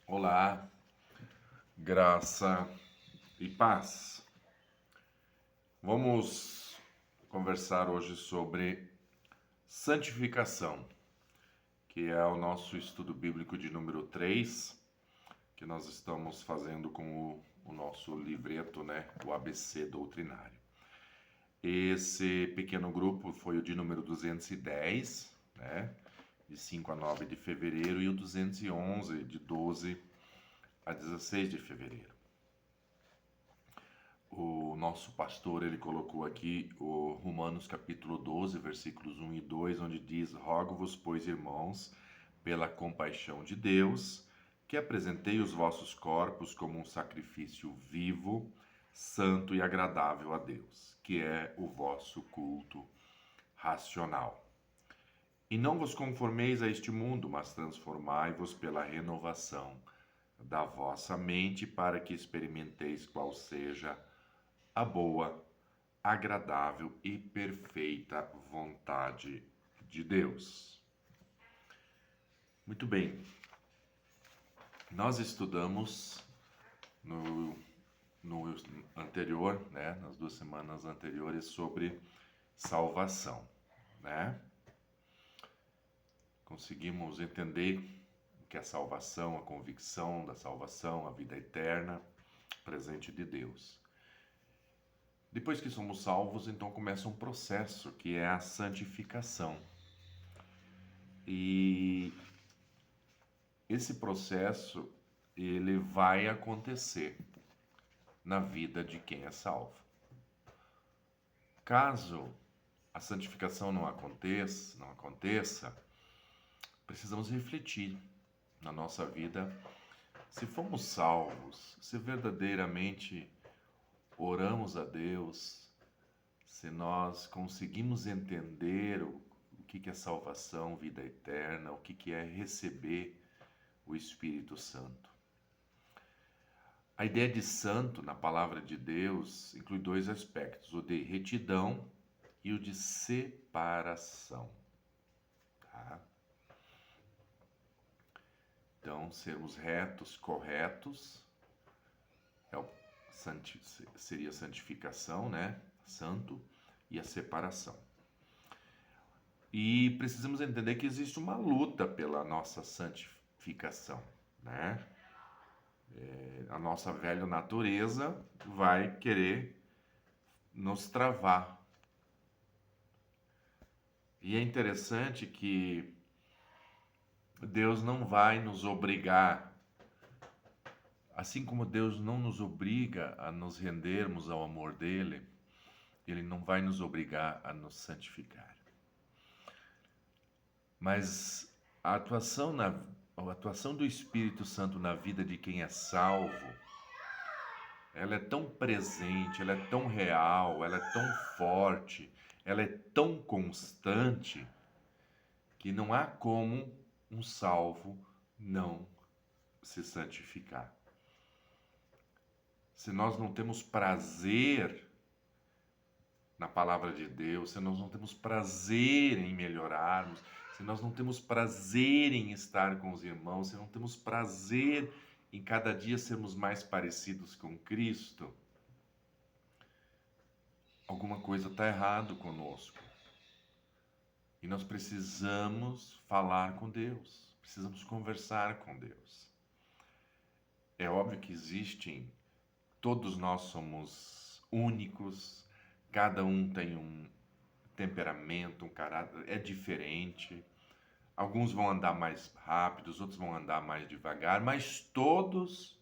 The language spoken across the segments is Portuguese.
Olá, graça e paz. Vamos conversar hoje sobre santificação, que é o nosso estudo bíblico de número 3, que nós estamos fazendo com o nosso livreto, né? O ABC doutrinário. Esse pequeno grupo foi o de número 210, né? De 5 a 9 de fevereiro, e o 211, de 12 a 16 de fevereiro. O nosso pastor, ele colocou aqui o Romanos capítulo 12, versículos 1 e 2, onde diz: Rogo-vos, pois, irmãos, pela compaixão de Deus, que apresentei os vossos corpos como um sacrifício vivo, santo e agradável a Deus, que é o vosso culto racional. E não vos conformeis a este mundo, mas transformai-vos pela renovação da vossa mente, para que experimenteis qual seja a boa, agradável e perfeita vontade de Deus. Muito bem, nós estudamos no anterior, né, nas 2 semanas anteriores, sobre salvação, né? Conseguimos entender o que é salvação, a convicção da salvação, a vida eterna, presente de Deus. Depois que somos salvos, então começa um processo que é a santificação. E esse processo, ele vai acontecer na vida de quem é salvo. Caso a santificação não aconteça, precisamos refletir na nossa vida se fomos salvos, se verdadeiramente oramos a Deus, se nós conseguimos entender o que é salvação, vida eterna, o que é receber o Espírito Santo. A ideia de santo na palavra de Deus inclui dois aspectos, o de retidão e o de separação. Tá? Então, sermos retos, corretos, seria santificação, né? Santo, e a separação. E precisamos entender que existe uma luta pela nossa santificação, né? A nossa velha natureza vai querer nos travar. E é interessante que Deus não vai nos obrigar, assim como Deus não nos obriga a nos rendermos ao amor dele, ele não vai nos obrigar a nos santificar. Mas a atuação do Espírito Santo na vida de quem é salvo, ela é tão presente, ela é tão real, ela é tão forte, ela é tão constante, que não há como um salvo não se santificar. Se nós não temos prazer na palavra de Deus, se nós não temos prazer em melhorarmos, se nós não temos prazer em estar com os irmãos, se não temos prazer em cada dia sermos mais parecidos com Cristo, alguma coisa está errado conosco. E nós precisamos falar com Deus, precisamos conversar com Deus. É óbvio que todos nós somos únicos, cada um tem um temperamento, um caráter, é diferente. Alguns vão andar mais rápido, outros vão andar mais devagar, mas todos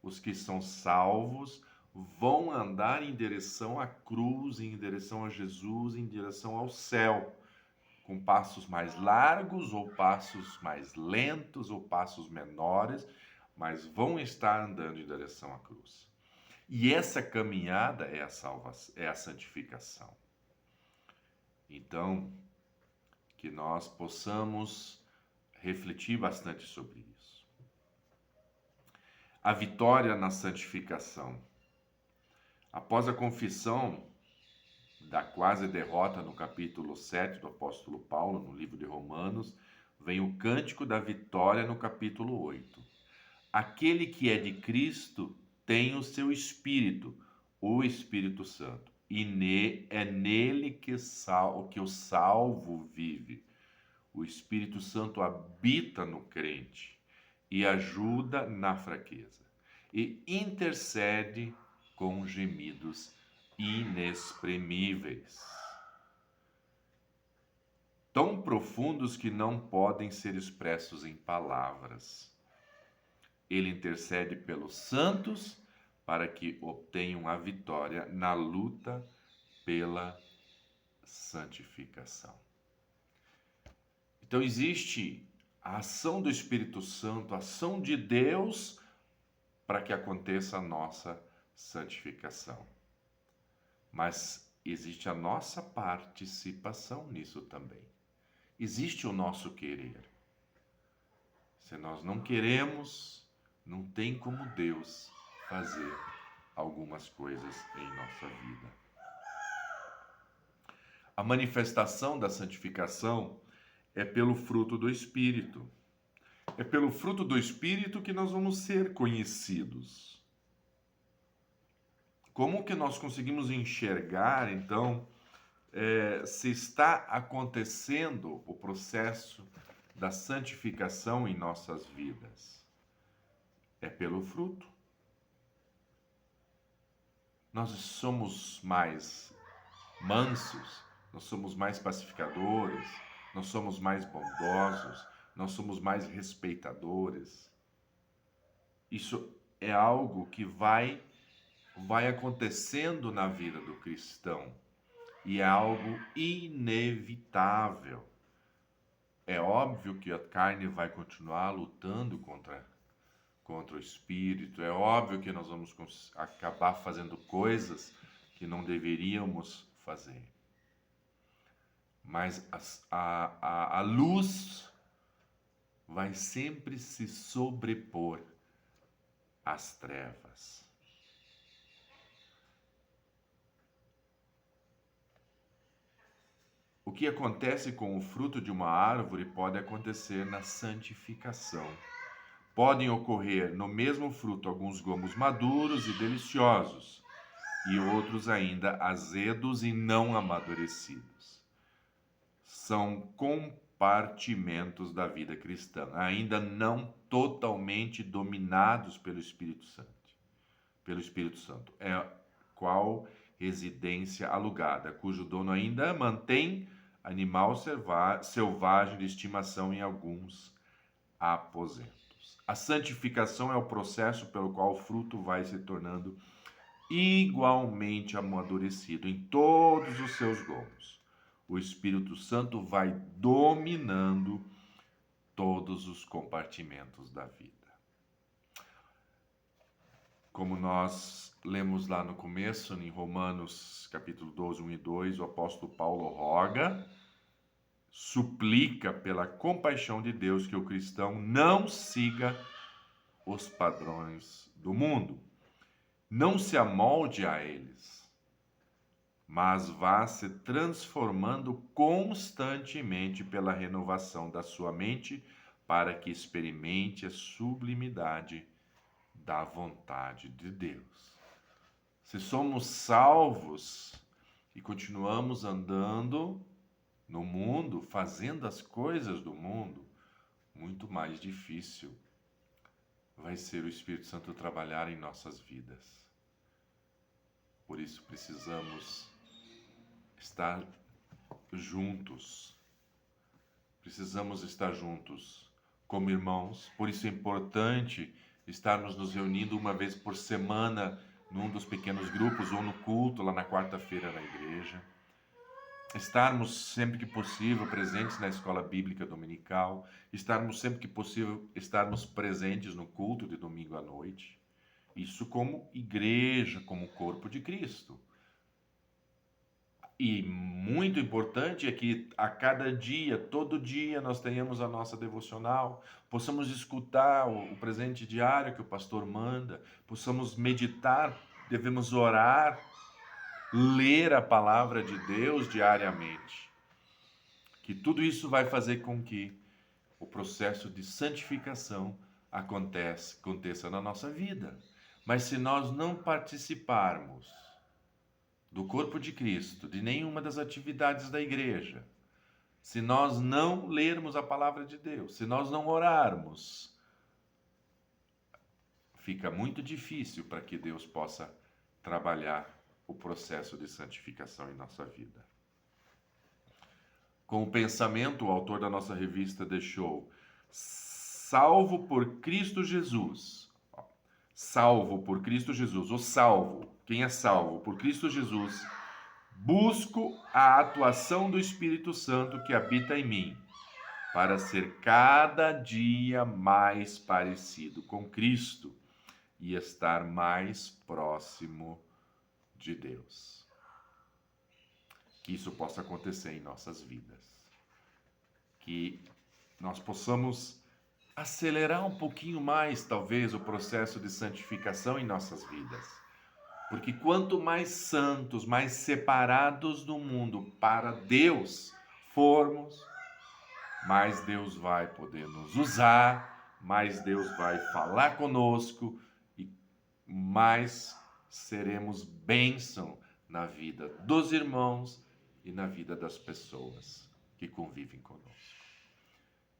os que são salvos vão andar em direção à cruz, em direção a Jesus, em direção ao céu, com passos mais largos ou passos mais lentos ou passos menores, mas vão estar andando em direção à cruz. E essa caminhada é a salvação, é a santificação. Então, que nós possamos refletir bastante sobre isso. A vitória na santificação. Após a confissão da quase derrota no capítulo 7 do apóstolo Paulo, no livro de Romanos, vem o cântico da vitória no capítulo 8. Aquele que é de Cristo tem o seu Espírito, o Espírito Santo. E é nele que o salvo vive. O Espírito Santo habita no crente e ajuda na fraqueza. E intercede com gemidos inexprimíveis, tão profundos que não podem ser expressos em palavras. Ele intercede pelos santos para que obtenham a vitória na luta pela santificação. Então existe a ação do Espírito Santo, a ação de Deus para que aconteça a nossa santificação. Mas existe a nossa participação nisso também. Existe o nosso querer. Se nós não queremos, não tem como Deus fazer algumas coisas em nossa vida. A manifestação da santificação é pelo fruto do Espírito. É pelo fruto do Espírito que nós vamos ser conhecidos. Como que nós conseguimos enxergar, então, se está acontecendo o processo da santificação em nossas vidas? É pelo fruto. Nós somos mais mansos, nós somos mais pacificadores, nós somos mais bondosos, nós somos mais respeitadores. Isso é algo que vai acontecendo na vida do cristão e é algo inevitável. É óbvio que a carne vai continuar lutando contra o espírito, é óbvio que nós vamos acabar fazendo coisas que não deveríamos fazer. Mas a luz vai sempre se sobrepor às trevas. O que acontece com o fruto de uma árvore pode acontecer na santificação. Podem ocorrer no mesmo fruto alguns gomos maduros e deliciosos, e outros ainda azedos e não amadurecidos. São compartimentos da vida cristã, ainda não totalmente dominados pelo Espírito Santo. É qual residência alugada, cujo dono ainda mantém animal selvagem de estimação em alguns aposentos. A santificação é o processo pelo qual o fruto vai se tornando igualmente amadurecido em todos os seus gomos. O Espírito Santo vai dominando todos os compartimentos da vida. Como nós lemos lá no começo, em Romanos capítulo 12, 1 e 2, o apóstolo Paulo roga, suplica pela compaixão de Deus que o cristão não siga os padrões do mundo, não se amolde a eles, mas vá se transformando constantemente pela renovação da sua mente para que experimente a sublimidade da vontade de Deus. Se somos salvos e continuamos andando no mundo, fazendo as coisas do mundo, muito mais difícil vai ser o Espírito Santo trabalhar em nossas vidas. Por isso precisamos estar juntos. Precisamos estar juntos como irmãos. Por isso é importante estarmos nos reunindo uma vez por semana num dos pequenos grupos ou no culto lá na quarta-feira na igreja. Estarmos sempre que possível presentes na escola bíblica dominical, estarmos sempre que possível estarmos presentes no culto de domingo à noite. Isso como igreja, como corpo de Cristo. E muito importante é que a cada dia, todo dia, nós tenhamos a nossa devocional, possamos escutar o presente diário que o pastor manda, possamos meditar, devemos orar, ler a palavra de Deus diariamente. Que tudo isso vai fazer com que o processo de santificação aconteça na nossa vida. Mas se nós não participarmos do corpo de Cristo, de nenhuma das atividades da igreja, se nós não lermos a palavra de Deus, se nós não orarmos, fica muito difícil para que Deus possa trabalhar o processo de santificação em nossa vida. Com o pensamento, o autor da nossa revista deixou: salvo por Cristo Jesus. Salvo por Cristo Jesus. O salvo, quem é salvo por Cristo Jesus, busco a atuação do Espírito Santo que habita em mim, para ser cada dia mais parecido com Cristo e estar mais próximo de Deus. Que isso possa acontecer em nossas vidas. Que nós possamos acelerar um pouquinho mais, talvez, o processo de santificação em nossas vidas. Porque quanto mais santos, mais separados do mundo para Deus formos, mais Deus vai poder nos usar, mais Deus vai falar conosco e mais seremos bênção na vida dos irmãos e na vida das pessoas que convivem conosco.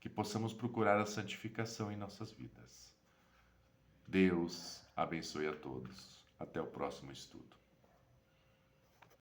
Que possamos procurar a santificação em nossas vidas. Deus abençoe a todos. Até o próximo estudo.